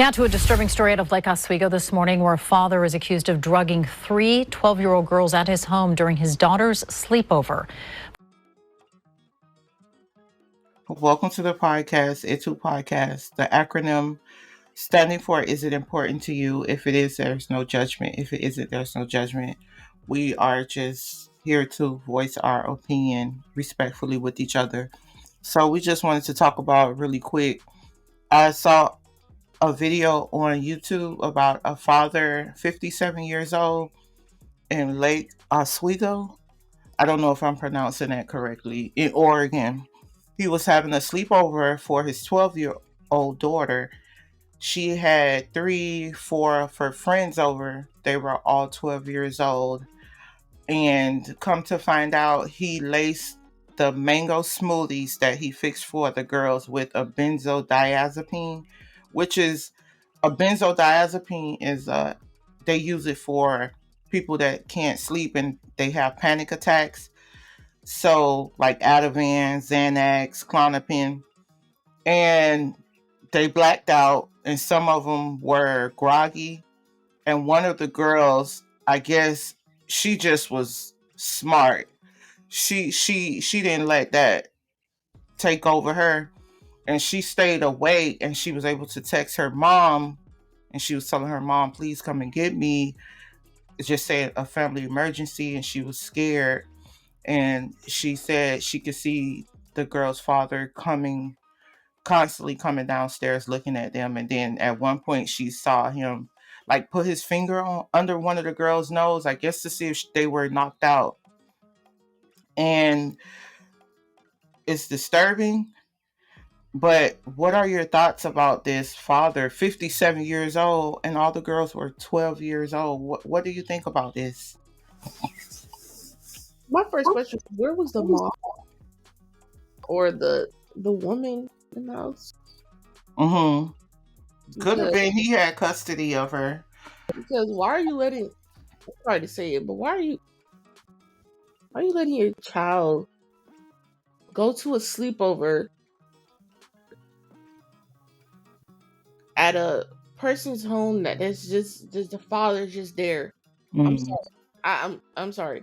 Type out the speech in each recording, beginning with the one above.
Now to a disturbing story out of Lake Oswego this morning, where a father is accused of drugging three 12-year-old girls at his home during his daughter's sleepover. Welcome to the podcast, Itu Podcast. The acronym standing for Is It Important to You? If it is, there's no judgment. If it isn't, there's no judgment. We are just here to voice our opinion respectfully with each other. So we just wanted to talk about really quick. I saw a video on YouTube about a father, 57 years old, in Lake Oswego. I don't know if I'm pronouncing that correctly, in Oregon. He was having a sleepover for his 12-year-old daughter. She had four of her friends over. They were all 12 years old. And come to find out, he laced the mango smoothies that he fixed for the girls with a benzodiazepine, which is a benzodiazepine is they use it for people that can't sleep and they have panic attacks. So like Ativan, Xanax, Clonopin, and they blacked out, and some of them were groggy. And one of the girls, I guess, she just was smart. She didn't let that take over her, and she stayed awake, and she was able to text her mom, and she was telling her mom, "Please come and get me." It just said a family emergency, and she was scared. And she said she could see the girl's father constantly coming downstairs looking at them, and then at one point she saw him like put his finger on under one of the girls' nose, I guess to see if they were knocked out. And it's disturbing. But what are your thoughts about this father, 57 years old, and all the girls were 12 years old? What do you think about this? My first question: where was the mom or the woman in the house? Mm-hmm. Could have Because, been he had custody of her. because why are you letting? I'm sorry to say it, but why are you letting your child go to a sleepover at a person's home that's just the father's just there? I'm Mm-hmm. sorry. I'm sorry.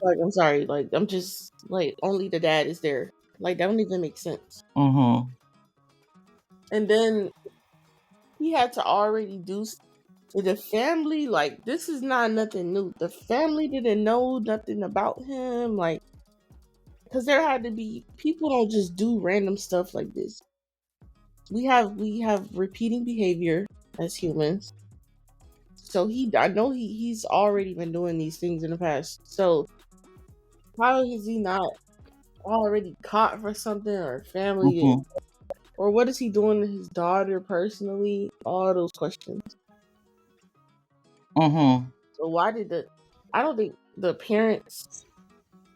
I'm sorry. Like I'm just like only the dad is there. Like that don't even make sense. Mm-hmm. And then he had to already do to the family. Like this is not nothing new. The family didn't know nothing about him. Like because there had to be people don't just do random stuff like this. We have repeating behavior as humans. So I know he's already been doing these things in the past. So how is he not already caught for something or family did? Mm-hmm. Or what is he doing to his daughter personally? All those questions. Mm-hmm. So why did I don't think the parents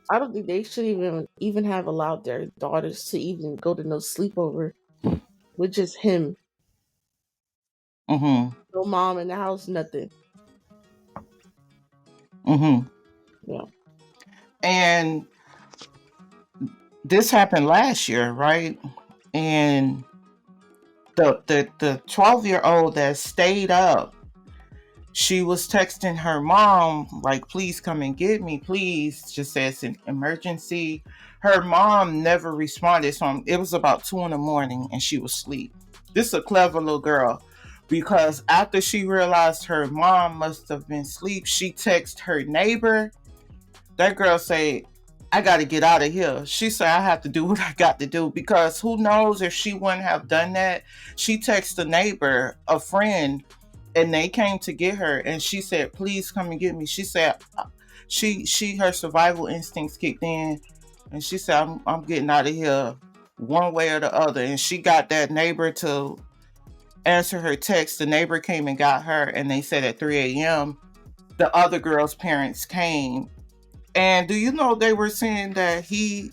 I don't think they should even have allowed their daughters to even go to no sleepover with just him. Mm-hmm. No mom in the house, nothing. Mm-hmm. Yeah. And this happened last year, right? And the 12-year-old that stayed up, she was texting her mom like, "Please come and get me, please." Just says an emergency. Her mom never responded, so it was about 2 in the morning, and she was asleep. This is a clever little girl, because after she realized her mom must have been asleep, she texted her neighbor. That girl say, "I got to get out of here." She said, "I have to do what I got to do," because who knows if she wouldn't have done that. She texted a neighbor, a friend, and they came to get her, and she said, "Please come and get me." She said her survival instincts kicked in, and she said, I'm getting out of here one way or the other." And she got that neighbor to answer her text. The neighbor came and got her, and they said at 3 a.m. the other girl's parents came. And do you know they were saying that he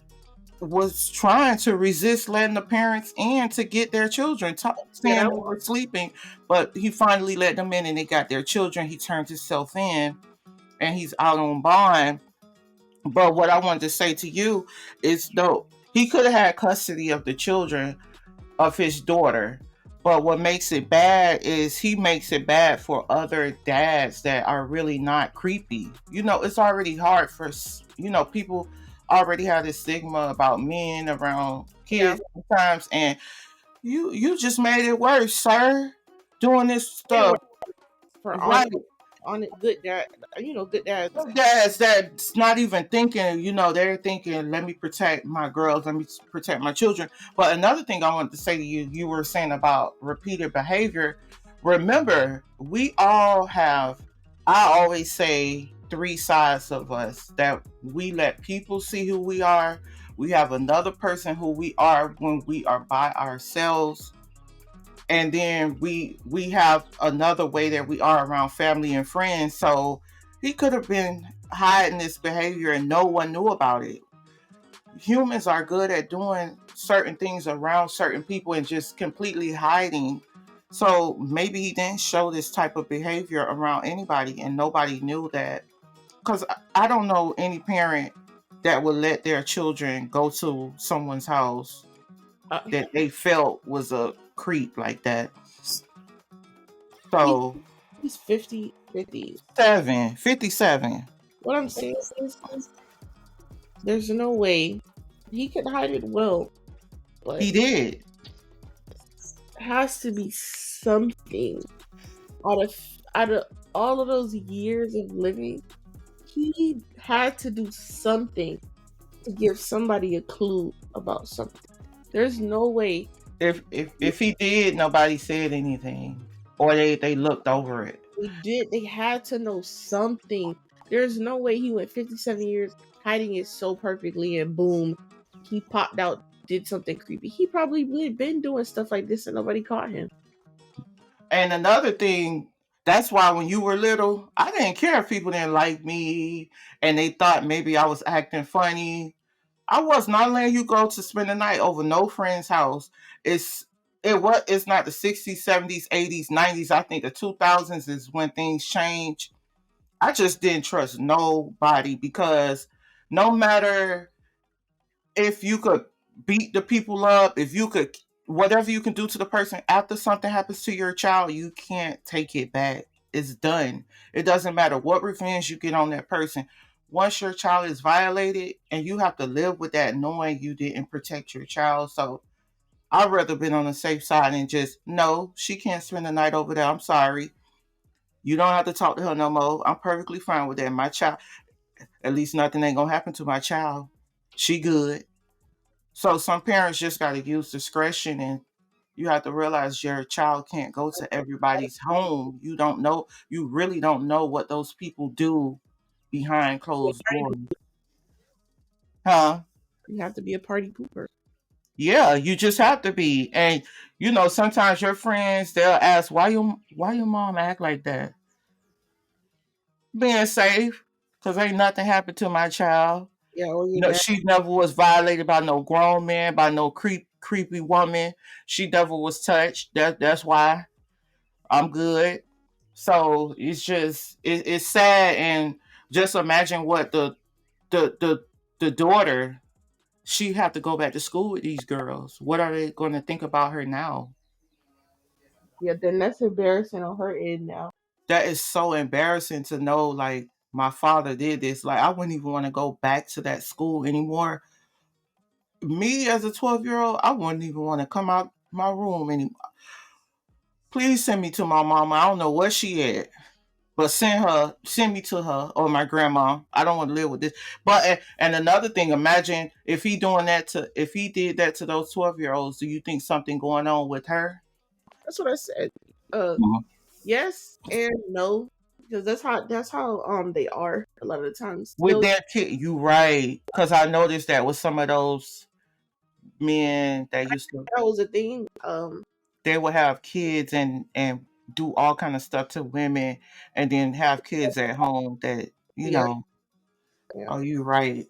was trying to resist letting the parents in to get their children, Yeah, saying they were sleeping, but he finally let them in and they got their children. He turned himself in, and he's out on bond. But what I wanted to say to you is, though, he could have had custody of the children of his daughter, But what makes it bad is he makes it bad for other dads that are really not creepy. You know, it's already hard for, people already have this stigma about men around Yeah, kids sometimes, and you just made it worse, sir, doing this it stuff. was for Right. on it good dad, good dads. Dads that's not even thinking, they're thinking, let me protect my girls, let me protect my children. But another thing I wanted to say to you, you were saying about repeated behavior. Remember, we all have, I always say, three sides of us that we let people see who we are. We have another person who we are when we are by ourselves, and then we have another way that we are around family and friends. So he could have been hiding this behavior and no one knew about it. Humans are good at doing certain things around certain people and just completely hiding. So maybe he didn't show this type of behavior around anybody and nobody knew that. Because I don't know any parent that would let their children go to someone's house Uh, that they felt was a creep like that. he, So he's 50. 57. What I'm saying is, there's no way he could hide it well, but He did. has to be something out of out of all of those years of living. He had to do something to give somebody a clue about something. There's no way If he did, nobody said anything, or they looked over it. they did. They had to know something. There's no way he went 57 years hiding it so perfectly, and boom, he popped out, did something creepy. He probably been doing stuff like this and nobody caught him. And another thing, that's why when you were little, I didn't care if people didn't like me and they thought maybe I was acting funny. I was not letting you go to spend the night over no friend's house. It's it's not the 60s, 70s, 80s, 90s. I think the 2000s is when things change. I just didn't trust nobody because no matter if you could beat the people up, if you could, whatever you can do to the person after something happens to your child, you can't take it back. It's done. It doesn't matter what revenge you get on that person. Once your child is violated, and you have to live with that knowing you didn't protect your child. So I'd rather been on the safe side and just, no, she can't spend the night over there. I'm sorry. You don't have to talk to her no more. I'm perfectly fine with that. My child, at least nothing ain't gonna happen to my child. She good. So some parents just got to use discretion, and you have to realize your child can't go to everybody's home. You don't know, you really don't know what those people do behind closed doors. Huh? You have to be a party pooper. Yeah, you just have to be. And sometimes your friends, they'll ask, why your mom act like that? Being safe, because ain't nothing happened to my child. Yeah, or your No, dad. she never was violated by no grown man, by no creepy woman. She never was touched. That's why I'm good. So it's sad, and just imagine what the the the daughter, she have to go back to school with these girls. What are they going to think about her now? Yeah, then that's embarrassing on her end now. That is so embarrassing to know. Like, my father did this. Like, I wouldn't even want to go back to that school anymore. Me as a 12-year-old, I wouldn't even want to come out my room anymore. Please send me to my mama. I don't know where she at, but send me to her or my grandma. I don't want to live with this. But and another thing, imagine if he did that to those 12-year-olds. Do you think something going on with her? That's what I said. Uh, Mhm. yes and no, because that's how they are a lot of the times. With their kid, you right? Because I noticed that with some of those men that used to, That was a thing. they would have kids and do all kind of stuff to women, and then have kids at home that you Yeah, know. yeah. Oh, you right.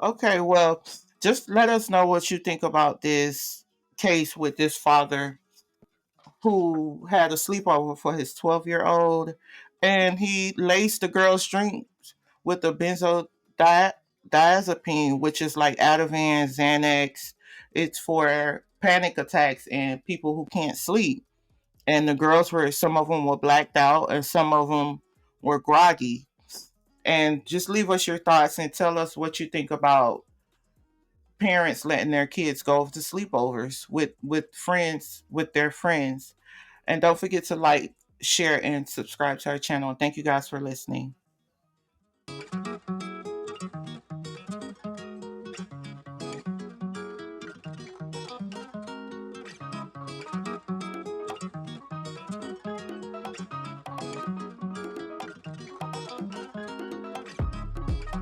Okay, well, just let us know what you think about this case with this father who had a sleepover for his 12-year-old, and he laced the girl's drinks with a benzodiazepine, which is like Ativan, Xanax. It's for panic attacks and people who can't sleep. And the girls were, some of them were blacked out and some of them were groggy. And just leave us your thoughts and tell us what you think about parents letting their kids go to sleepovers with friends, with their friends. And don't forget to like, share, and subscribe to our channel. Thank you guys for listening.